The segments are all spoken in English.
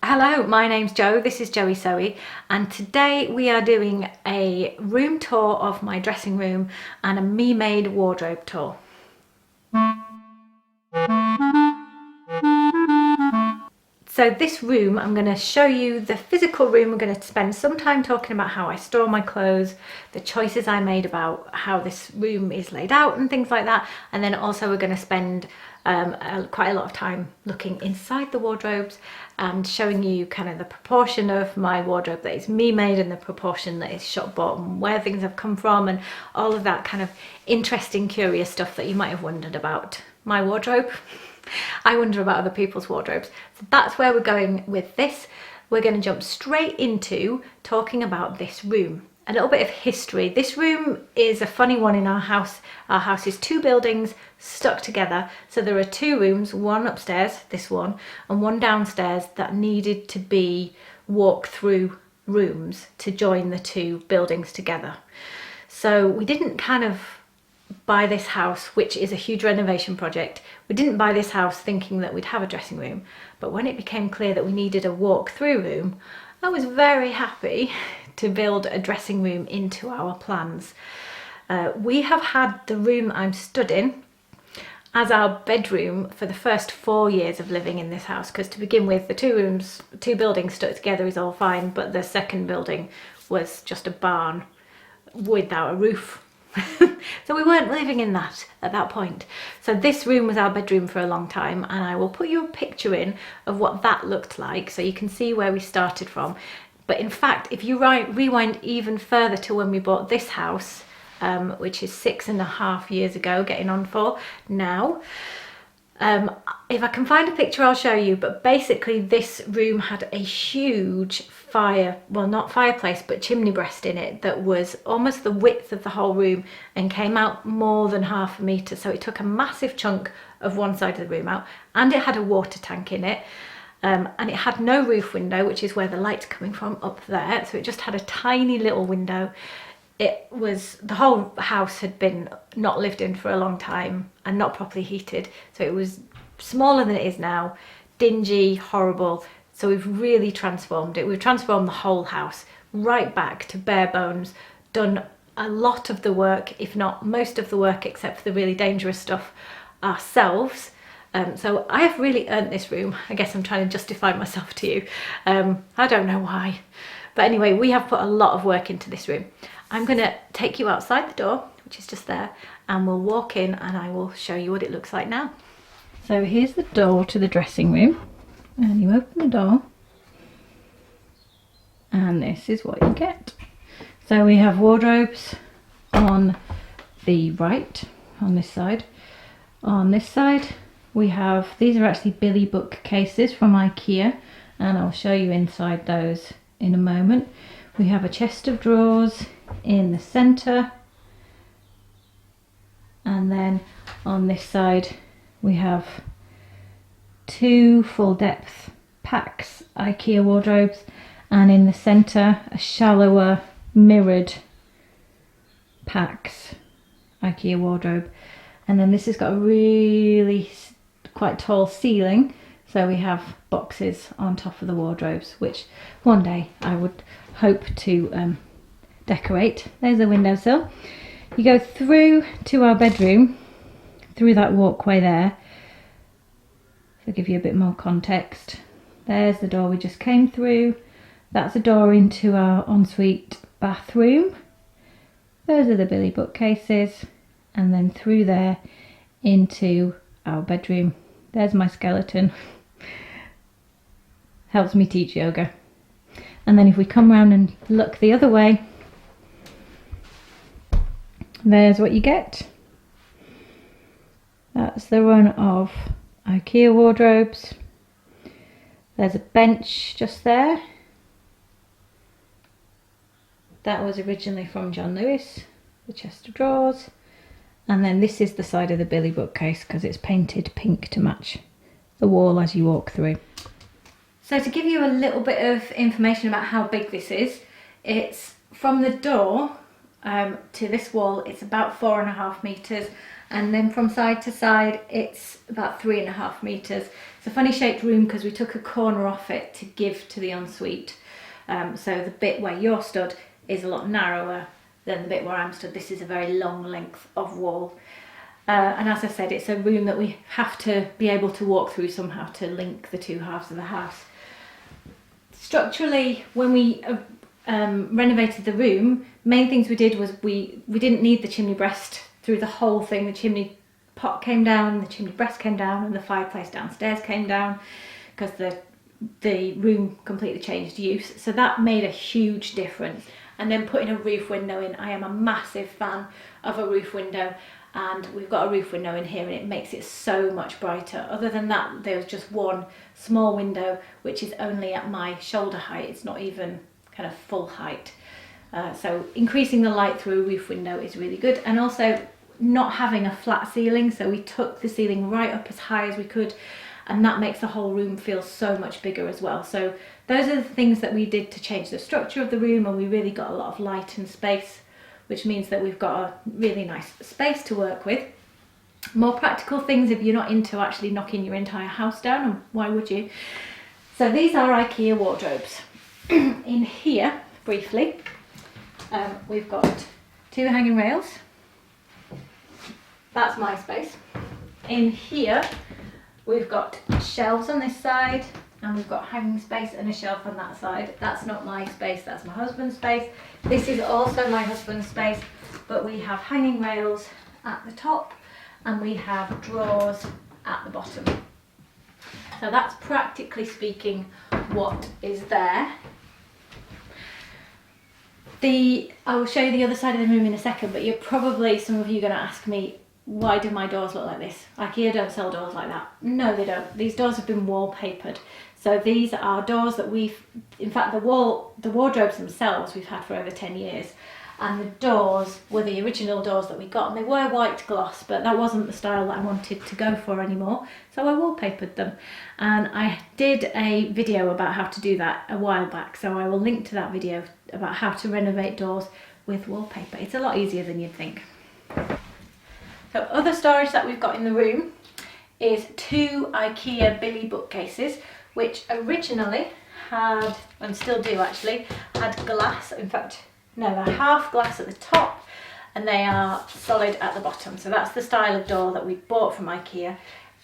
Hello, my name's Jo, this is Joey Sewy, and today we are doing a room tour of my dressing room and a me-made wardrobe tour. So this room, I'm going to show you the physical room. We're going to spend some time talking about how I store my clothes, the choices I made about how this room is laid out and things like that. And then also we're going to spend quite a lot of time looking inside the wardrobes and showing you kind of the proportion of my wardrobe that is me made and the proportion that is shop bought and where things have come from and all of that kind of interesting, curious stuff that you might have wondered about my wardrobe. I wonder about other people's wardrobes. So that's where we're going with this. We're going to jump straight into talking about this room. A little bit of history. This room is a funny one in our house. Our house is two buildings stuck together. So there are two rooms, one upstairs, this one, and one downstairs that needed to be walk-through rooms to join the two buildings together. So we didn't kind of buy this house, which is a huge renovation project. We didn't buy this house thinking that we'd have a dressing room, but when it became clear that we needed a walk-through room, I was very happy to build a dressing room into our plans. We have had the room I'm stood in as our bedroom for the first 4 years of living in this house, because to begin with, the two buildings stuck together is all fine, but the second building was just a barn without a roof. So we weren't living in that at that point. So this room was our bedroom for a long time, and I will put you a picture in of what that looked like so you can see where we started from. But in fact, if you rewind even further to when we bought this house, which is 6.5 years ago, getting on 4 now, if I can find a picture I'll show you, but basically this room had a huge not fireplace, but chimney breast in it that was almost the width of the whole room and came out more than 1/2 metre. So it took a massive chunk of one side of the room out, and it had a water tank in it. And it had no roof window, which is where the light's coming from up there. So it just had a tiny little window. The whole house had been not lived in for a long time and not properly heated. So it was smaller than it is now, dingy, horrible. So we've really transformed it. We've transformed the whole house right back to bare bones, done a lot of the work, if not most of the work, except for the really dangerous stuff ourselves. So I have really earned this room. I guess I'm trying to justify myself to you. I don't know why. But anyway, we have put a lot of work into this room. I'm going to take you outside the door, which is just there, and we'll walk in and I will show you what it looks like now. So here's the door to the dressing room, and you open the door and this is what you get. So we have wardrobes on the right, on this side. On this side we have, these are actually Billy bookcases from IKEA, and I'll show you inside those in a moment. We have a chest of drawers in the centre, and then on this side we have 2 full depth Pax IKEA wardrobes, and in the centre a shallower mirrored Pax IKEA wardrobe. And then this has got a really quite tall ceiling, so we have boxes on top of the wardrobes, which one day I would hope to decorate. There's a windowsill. You go through to our bedroom, through that walkway there. To give you a bit more context, there's the door we just came through. That's a door into our ensuite bathroom. Those are the Billy bookcases, and then through there into our bedroom. There's my skeleton. Helps me teach yoga. And then if we come round and look the other way, there's what you get. That's the run of IKEA wardrobes. There's a bench just there. That was originally from John Lewis, the chest of drawers. And then this is the side of the Billy bookcase because it's painted pink to match the wall as you walk through. So to give you a little bit of information about how big this is, it's from the door to this wall, it's about 4.5 metres, and then from side to side it's about 3.5 meters. It's a funny shaped room because we took a corner off it to give to the ensuite. So the bit where you're stood is a lot narrower than the bit where I'm stood. This is a very long length of wall. And as I said, it's a room that we have to be able to walk through somehow to link the two halves of the house. Structurally, when we renovated the room, main things we did was we didn't need the chimney breast through the whole thing. The chimney pot came down, the chimney breast came down, and the fireplace downstairs came down because the room completely changed use. So that made a huge difference. And then putting a roof window in, I am a massive fan of a roof window, and we've got a roof window in here and it makes it so much brighter. Other than that, there's just one small window which is only at my shoulder height. It's not even kind of full height. So increasing the light through a roof window is really good. And also not having a flat ceiling, so we took the ceiling right up as high as we could, and that makes the whole room feel so much bigger as well. So those are the things that we did to change the structure of the room, and we really got a lot of light and space, which means that we've got a really nice space to work with. More practical things if you're not into actually knocking your entire house down, and why would you? So these are IKEA wardrobes. In here, briefly, we've got 2 hanging rails. That's my space. In here, we've got shelves on this side, and we've got hanging space and a shelf on that side. That's not my space, that's my husband's space. This is also my husband's space, but we have hanging rails at the top and we have drawers at the bottom. So that's practically speaking what is there. I will show you the other side of the room in a second, but some of you are going to ask me, why do my doors look like this? IKEA don't sell doors like that. No, they don't. These doors have been wallpapered. So these are doors that in fact the wardrobes themselves we've had for over 10 years. And the doors were the original doors that we got, and they were white gloss, but that wasn't the style that I wanted to go for anymore. So I wallpapered them. And I did a video about how to do that a while back. So I will link to that video about how to renovate doors with wallpaper. It's a lot easier than you'd think. So other storage that we've got in the room is 2 IKEA Billy bookcases, which originally had, and still do actually, had glass. In fact, no, they're half glass at the top and they are solid at the bottom. So that's the style of door that we bought from IKEA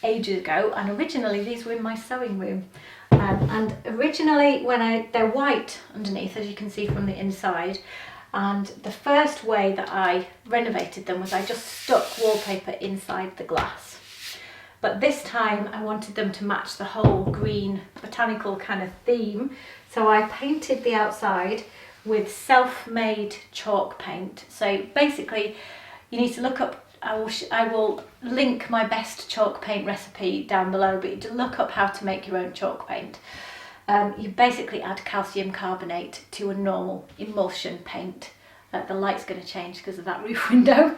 ages ago, and originally these were in my sewing room. And originally they're white underneath, as you can see from the inside. And the first way that I renovated them was I just stuck wallpaper inside the glass. But this time I wanted them to match the whole green botanical kind of theme. So I painted the outside with self-made chalk paint. So basically you need to look up, I will link my best chalk paint recipe down below, but you look up how to make your own chalk paint. You basically add calcium carbonate to a normal emulsion paint. The light's going to change because of that roof window.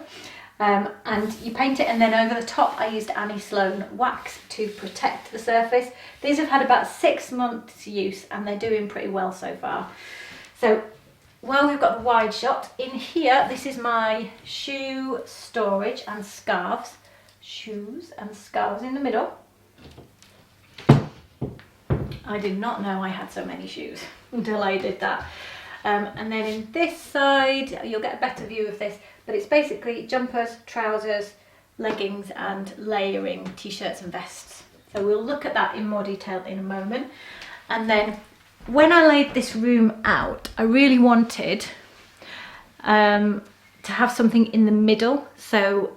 And you paint it, and then over the top I used Annie Sloan wax to protect the surface. These have had about 6 months use and they're doing pretty well so far. So while we've got the wide shot, in here this is my shoe storage and scarves. Shoes and scarves in the middle. I did not know I had so many shoes until I did that. And then in this side, you'll get a better view of this, but it's basically jumpers, trousers, leggings and layering t-shirts and vests. So we'll look at that in more detail in a moment. And then when I laid this room out, I really wanted to have something in the middle, so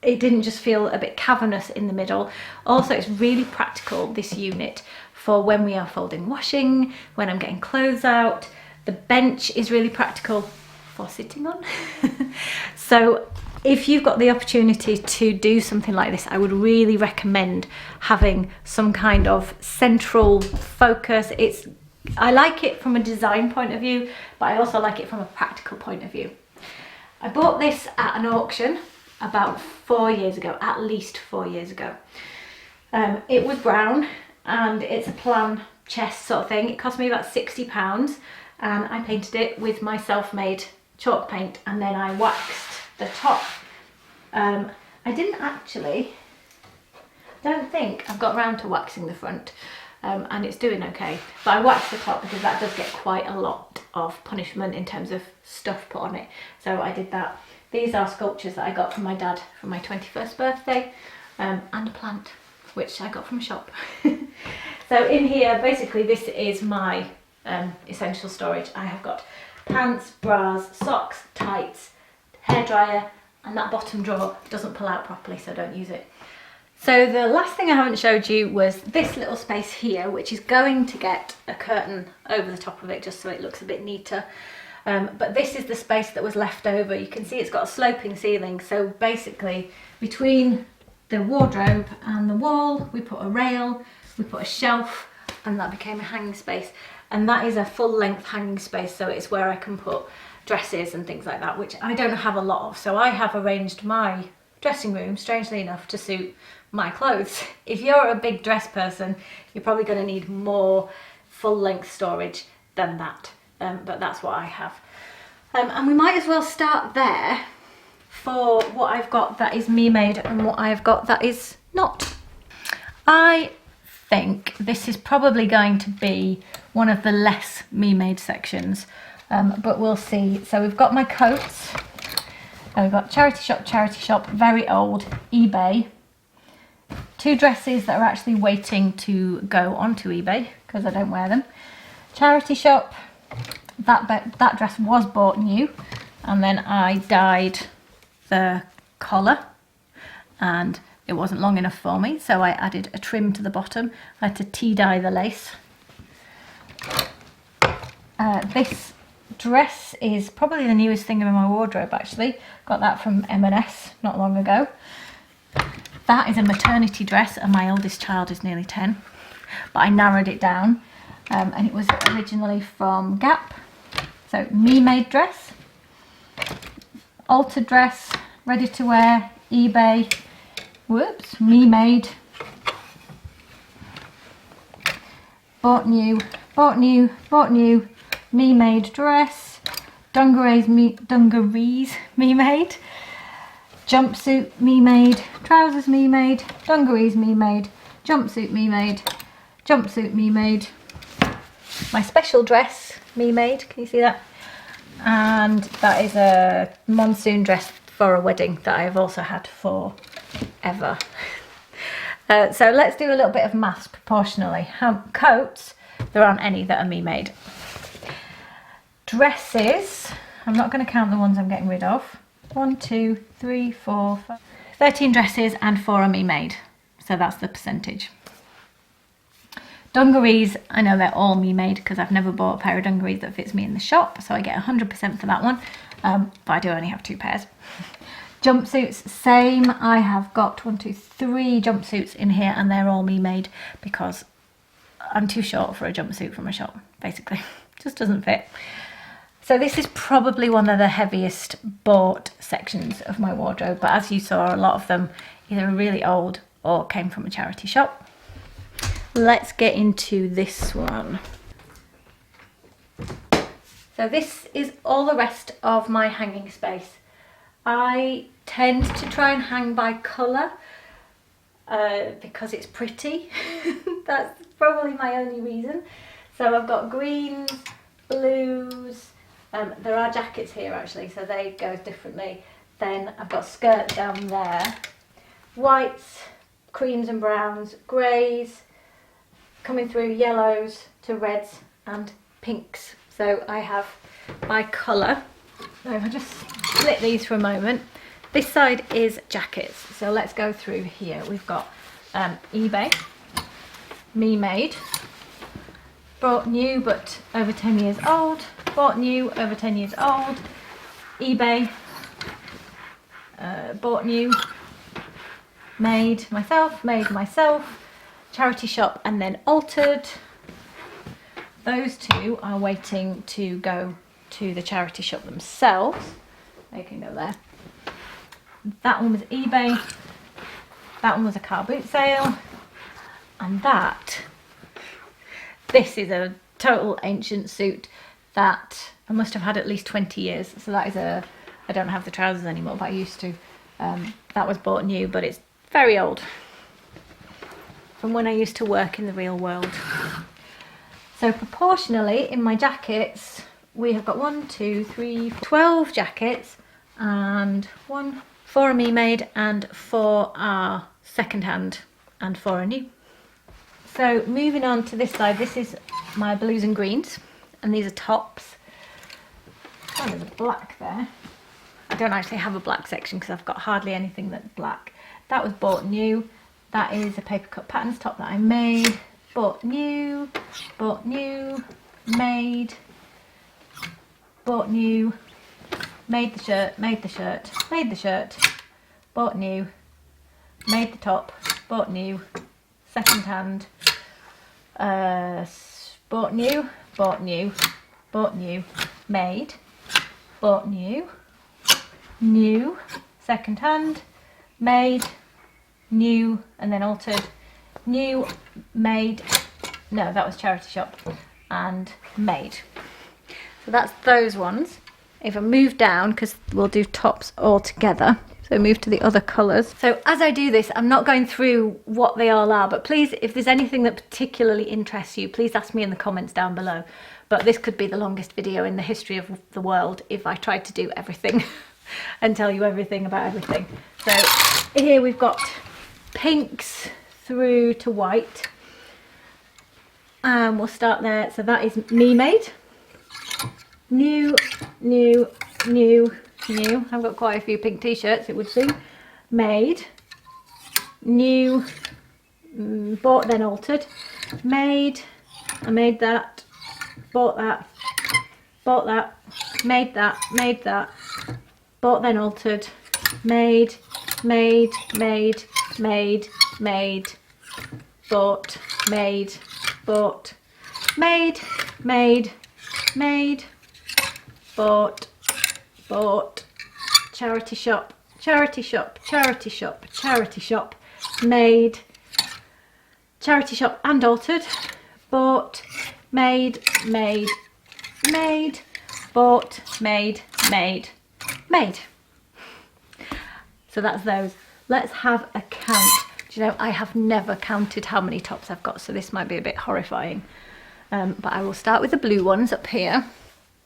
it didn't just feel a bit cavernous in the middle. Also, it's really practical, this unit, for when we are folding washing, when I'm getting clothes out. The bench is really practical for sitting on. So if you've got the opportunity to do something like this, I would really recommend having some kind of central focus. I like it from a design point of view, but I also like it from a practical point of view. I bought this at an auction about 4 years ago, at least 4 years ago. It was brown and it's a plan chest sort of thing. It cost me about £60, and I painted it with my self-made chalk paint, and then I waxed the top. And I didn't actually, don't think I've got around to waxing the front, and it's doing okay. But I waxed the top because that does get quite a lot of punishment in terms of stuff put on it. So I did that. These are sculptures that I got from my dad for my 21st birthday, and a plant, which I got from a shop. So in here, basically this is my essential storage. I have got pants, bras, socks, tights, hairdryer, and that bottom drawer doesn't pull out properly, so don't use it. So the last thing I haven't showed you was this little space here, which is going to get a curtain over the top of it just so it looks a bit neater. But this is the space that was left over. You can see it's got a sloping ceiling, so basically between the wardrobe and the wall we put a rail, we put a shelf, and that became a hanging space. And that is a full length hanging space, so it's where I can put dresses and things like that, which I don't have a lot of. So I have arranged my dressing room, strangely enough, to suit my clothes. If you're a big dress person, you're probably going to need more full length storage than that. But that's what I have. And we might as well start there for what I've got that is me made and what I've got that is not. I think this is probably going to be one of the less me made sections, but we'll see. So we've got my coats. We've got charity shop, very old, eBay. 2 dresses that are actually waiting to go onto eBay because I don't wear them. Charity shop, that dress was bought new, and then I dyed the collar and it wasn't long enough for me, so I added a trim to the bottom. I had to tea dye the lace. This dress is probably the newest thing in my wardrobe actually. Got that from M&S not long ago. That is a maternity dress and my oldest child is nearly 10, but I narrowed it down, and it was originally from Gap. So me made dress, altered dress, ready to wear, eBay, whoops, me made, bought new, me made dress, dungarees me made, jumpsuit me made, trousers me made, dungarees me made, jumpsuit me made, jumpsuit me made, my special dress me made, can you see that? And that is a monsoon dress for a wedding that I've also had forever. So let's do a little bit of maths proportionally. Coats, there aren't any that are me made. Dresses, I'm not going to count the ones I'm getting rid of. 1, 2, 3, 4, 5, 13 dresses and 4 are me made. So that's the percentage. Dungarees, I know they're all me made because I've never bought a pair of dungarees that fits me in the shop, so I get 100% for that one, but I do only have 2 pairs. Jumpsuits, same. I have got 1, 2, 3 jumpsuits in here and they're all me made because I'm too short for a jumpsuit from a shop, basically. Just doesn't fit. So this is probably one of the heaviest bought sections of my wardrobe, but as you saw, a lot of them either are really old or came from a charity shop. Let's get into this one. So this is all the rest of my hanging space. I tend to try and hang by colour because it's pretty. That's probably my only reason. So I've got greens, blues, there are jackets here actually, so they go differently. Then I've got skirts down there, whites, creams and browns, greys, coming through yellows to reds and pinks. So I have by colour. So if I just split these for a moment, this side is jackets. So let's go through here. We've got eBay, me made, bought new but over 10 years old, bought new over 10 years old, eBay, bought new, made myself, charity shop, and then altered. Those 2 are waiting to go to the charity shop themselves. They can go there. That one was eBay, that one was a car boot sale, and this is a total ancient suit that I must have had at least 20 years. So that is I don't have the trousers anymore, but I used to. That was bought new, but it's very old, from when I used to work in the real world. So proportionally in my jackets, we have got 12 jackets, and 4 are me made and 4 are second hand and 4 are new. So moving on to this side, this is my blues and greens, and these are tops. Oh, there's a black there. I don't actually have a black section because I've got hardly anything that's black. That was bought new. That is a paper cut patterns top that I made. Bought new, made, bought new, made the shirt, made the shirt, made the shirt, bought new, made the top, bought new, second hand, bought new, bought new, bought new, made, bought new, new, second hand, made, new, and then altered, new, made, no, that was charity shop, and made. So that's those ones. If I move down, because we'll do tops all together, so move to the other colours. So as I do this, I'm not going through what they all are, but please, if there's anything that particularly interests you, please ask me in the comments down below. But this could be the longest video in the history of the world if I tried to do everything and tell you everything about everything. So here we've got pinks through to white. We'll start there. So that is me made. New, new, new, new. I've got quite a few pink t-shirts, it would seem. Made. New. Bought then altered. Made. I made that. Bought that. Bought that. Made that. Made that. Bought then altered. Made. Made. Made. Made. Made. Bought. Made. Bought. Made. Made. Made. Bought. Bought. Charity shop. Charity shop. Charity shop. Charity shop. Made. Charity shop and altered. Bought. Made. Made. Made. Bought. Made. Made. Made. So that's those. Let's have a count. Do you know, I have never counted how many tops I've got, so this might be a bit horrifying. But I will start with the blue ones up here.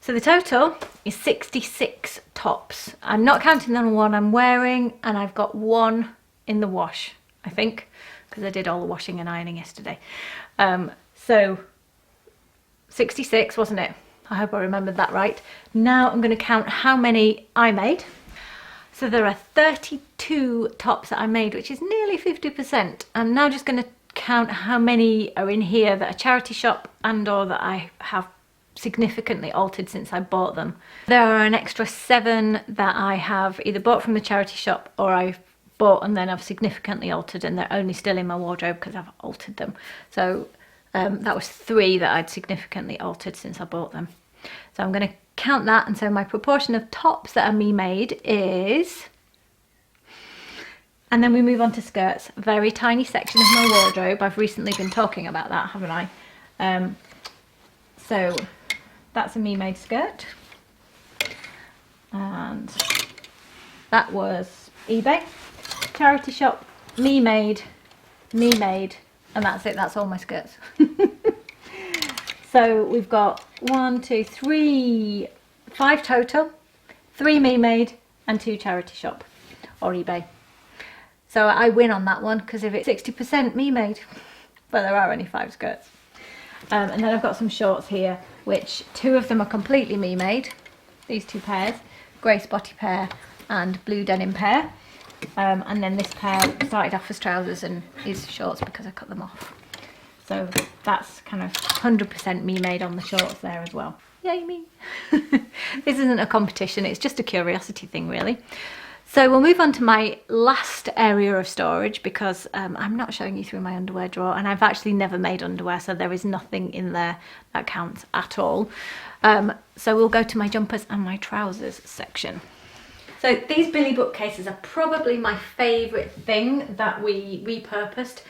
So the total is 66 tops. I'm not counting the one I'm wearing, and I've got 1 in the wash, I think, because I did all the washing and ironing yesterday. So 66, wasn't it? I hope I remembered that right. Now I'm going to count how many I made. So there are 32 tops that I made, which is nearly 50%. I'm now just going to count how many are in here that are charity shop and or that I have significantly altered since I bought them. There are an extra 7 that I have either bought from the charity shop or I've bought and then I've significantly altered, and they're only still in my wardrobe because I've altered them. So that was 3 that I'd significantly altered since I bought them. So I'm going to count that, and so my proportion of tops that are me made is, and then we move on to skirts, a very tiny section of my wardrobe. I've recently been talking about that, haven't I? So that's a me made skirt, and that was eBay, charity shop, me made, and that's it. That's all my skirts. So we've got 1, 2, 3, 5 total, 3 me made and 2 charity shop or eBay. So I win on that one because if it's 60% me made, but there are only 5 skirts. And then I've got some shorts here, which 2 of them are completely me made. These 2 pairs, grey spotty pair and blue denim pair. And then this pair started off as trousers and is shorts because I cut them off. So that's kind of 100% me made on the shorts there as well. Yay me! This isn't a competition, it's just a curiosity thing really. So we'll move on to my last area of storage because I'm not showing you through my underwear drawer, and I've actually never made underwear, so there is nothing in there that counts at all. So we'll go to my jumpers and my trousers section. So these Billy bookcases are probably my favourite thing that we repurposed,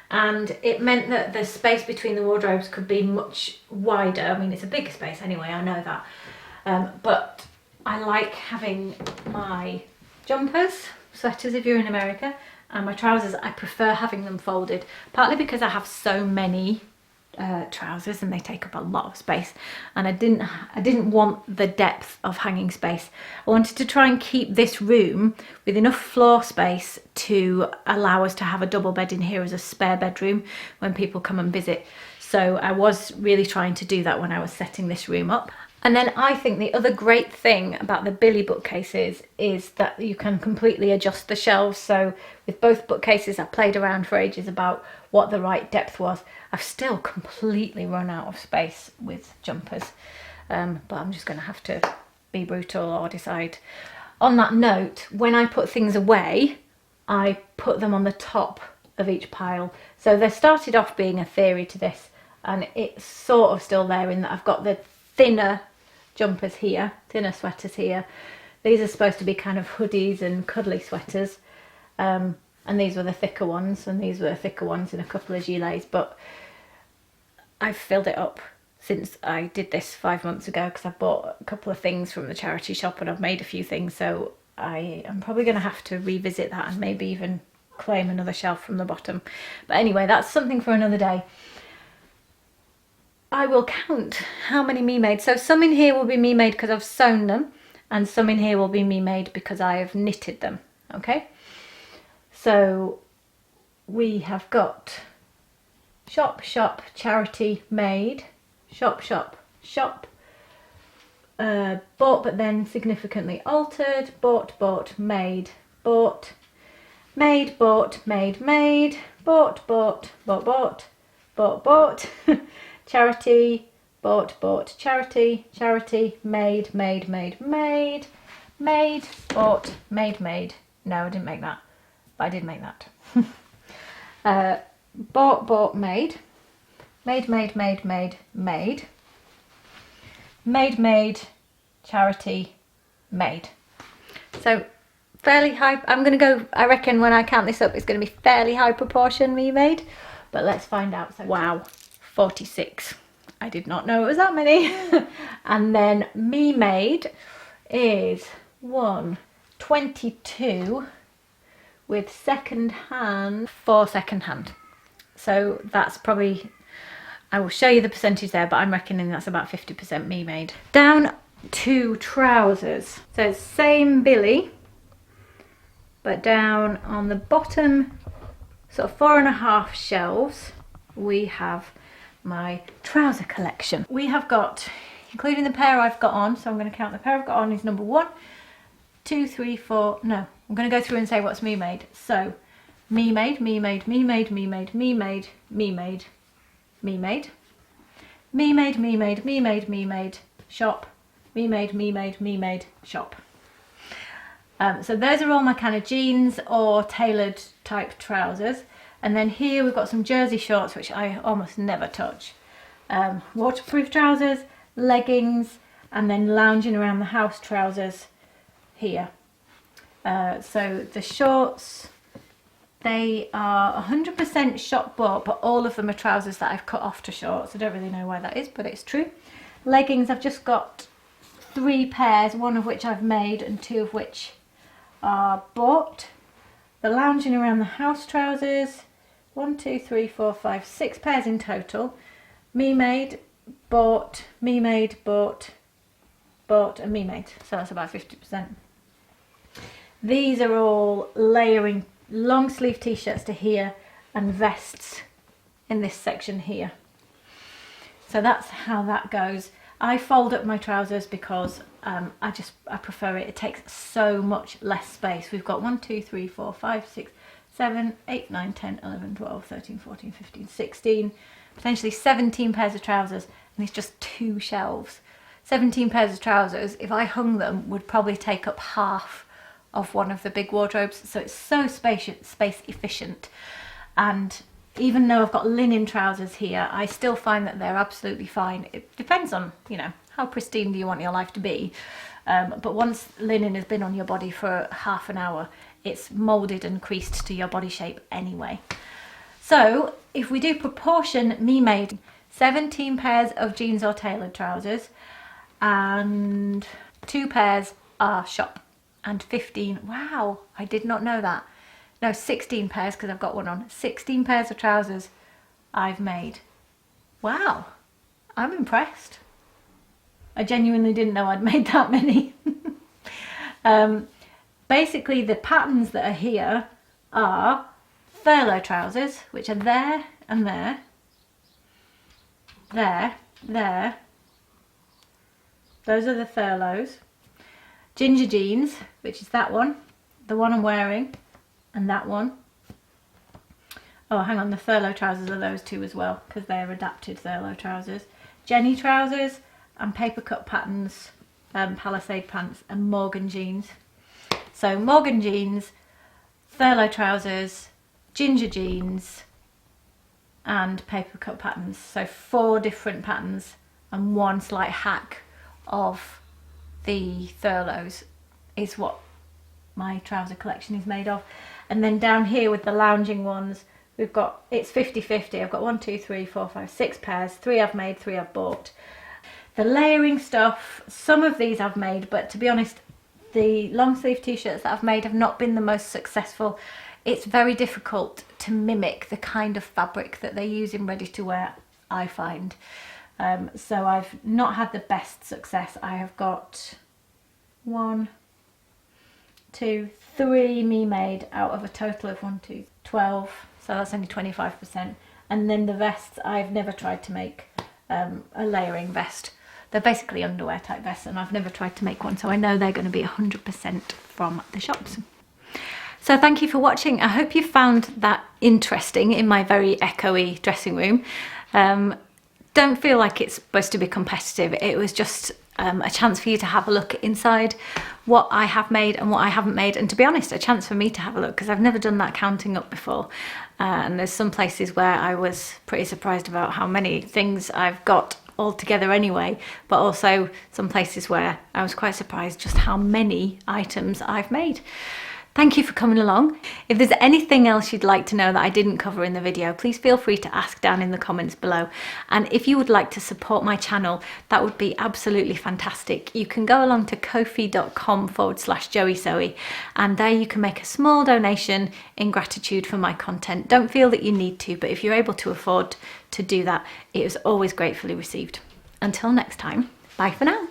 and it meant that the space between the wardrobes could be much wider. I mean, it's a bigger space anyway, I know that. But I like having my jumpers sweaters if you're in America, and my trousers, I prefer having them folded, partly because I have so many trousers and they take up a lot of space, and I didn't want the depth of hanging space. I wanted to try and keep this room with enough floor space to allow us to have a double bed in here as a spare bedroom when people come and visit. So I was really trying to do that when I was setting this room up. And then I think the other great thing about the Billy bookcases is that you can completely adjust the shelves. So with both bookcases, I played around for ages about what the right depth was. I've still completely run out of space with jumpers, but I'm just going to have to be brutal or decide. On that note, when I put things away, I put them on the top of each pile. So there started off being a theory to this, and it's sort of still there in that I've got the thinner jumpers here, thinner sweaters here. These are supposed to be kind of hoodies and cuddly sweaters, and these were the thicker ones, and these were the thicker ones in a couple of gilets, but I've filled it up since I did this 5 months ago because I bought a couple of things from the charity shop and I've made a few things, so I am probably going to have to revisit that and maybe even claim another shelf from the bottom. But anyway, that's something for another day. I will count how many me made. So some in here will be me made because I've sewn them, and some in here will be me made because I have knitted them. Okay, so we have got shop, shop, charity, made, shop, shop, shop, bought but then significantly altered, bought, bought, made, bought, made, bought, made, made, bought, bought, bought, bought, bought, bought, charity, bought, bought, charity, charity, made, made, made, made, made, bought, made, made. No, I didn't make that, but I did make that. Bought, bought, made, made, made, made, made, made, made, made, charity, made. So fairly high. I'm going to go, I reckon when I count this up, it's going to be fairly high proportion me made, but let's find out. So, wow, 46. I did not know it was that many. And then me made is 22 with second hand, 4 second hand. So that's probably, I will show you the percentage there, but I'm reckoning that's about 50% me made. Down to trousers. So same Billy, but down on the bottom, sort of 4.5 shelves, we have my trouser collection. We have got, including the pair I've got on, so I'm going to count the pair I've got on is number 1, 2, 3, 4, no, I'm going to go through and say what's me made. So me made, me made, me made, me made, me made, me made, me made, me made, me made, me made, me made, shop, me made, me made, me made, shop. So those are all my kind of jeans or tailored type trousers. And then here we've got some jersey shorts, which I almost never touch. Waterproof trousers, leggings, and then lounging around the house trousers here. So the shorts, they are 100% shop bought, but all of them are trousers that I've cut off to shorts. I don't really know why that is, but it's true. Leggings, I've just got 3 pairs, 1 of which I've made and 2 of which are bought. The lounging around the house trousers, 1, 2, 3, 4, 5, 6 pairs in total. Me made, bought, me made, bought, bought, and me made. So that's about 50%. These are all layering long sleeve t-shirts to here and vests in this section here. So that's how that goes. I fold up my trousers because I prefer it. It takes so much less space. We've got 1, 2, 3, 4, 5, 6, 7, 8, 9, 10, 11, 12, 13, 14, 15, 16, potentially 17 pairs of trousers, and it's just 2 shelves. 17 pairs of trousers, if I hung them, would probably take up half of one of the big wardrobes. So it's so space efficient. And even though I've got linen trousers here, I still find that they're absolutely fine. It depends on, you know, how pristine do you want your life to be. But once linen has been on your body for half an hour, it's moulded and creased to your body shape anyway. So if we do proportion me made, 17 pairs of jeans or tailored trousers and 2 pairs are shop. and 15. Wow, I did not know that. No, 16 pairs because I've got one on. 16 pairs of trousers I've made. Wow, I'm impressed. I genuinely didn't know I'd made that many. Basically, the patterns that are here are furlough trousers, which are there and there, there. Those are the furloughs. Ginger jeans, which is that one, the one I'm wearing, and that one. Oh, hang on, the furlough trousers are those two as well, because they're adapted furlough trousers. Jenny trousers and paper cut patterns, Palisade pants and Morgan jeans. So Morgan jeans, furlough trousers, ginger jeans and paper cut patterns. So 4 different patterns and one slight hack of the furloughs is what my trouser collection is made of. And then down here with the lounging ones, we've got, it's 50-50. I've got 1, 2, 3, 4, 5, 6 pairs. 3 I've made, 3 I've bought. The layering stuff, some of these I've made, but to be honest, the long sleeve t-shirts that I've made have not been the most successful. It's very difficult to mimic the kind of fabric that they use in ready to wear, I find. So I've not had the best success. I have got 1, 2, 3 me made out of a total of 1, 2, 12. So that's only 25%. And then the vests, I've never tried to make a layering vest. They're basically underwear type vests, and I've never tried to make one, so I know they're going to be 100% from the shops. So thank you for watching. I hope you found that interesting in my very echoey dressing room. Don't feel like it's supposed to be competitive. It was just a chance for you to have a look inside what I have made and what I haven't made, and to be honest, a chance for me to have a look, because I've never done that counting up before. And there's some places where I was pretty surprised about how many things I've got all together anyway, but also some places where I was quite surprised just how many items I've made. Thank you for coming along. If there's anything else you'd like to know that I didn't cover in the video, please feel free to ask down in the comments below. And if you would like to support my channel, that would be absolutely fantastic. You can go along to ko-fi.com/joeysewy, and there you can make a small donation in gratitude for my content. Don't feel that you need to, but if you're able to afford to do that, it is always gratefully received. Until next time, bye for now.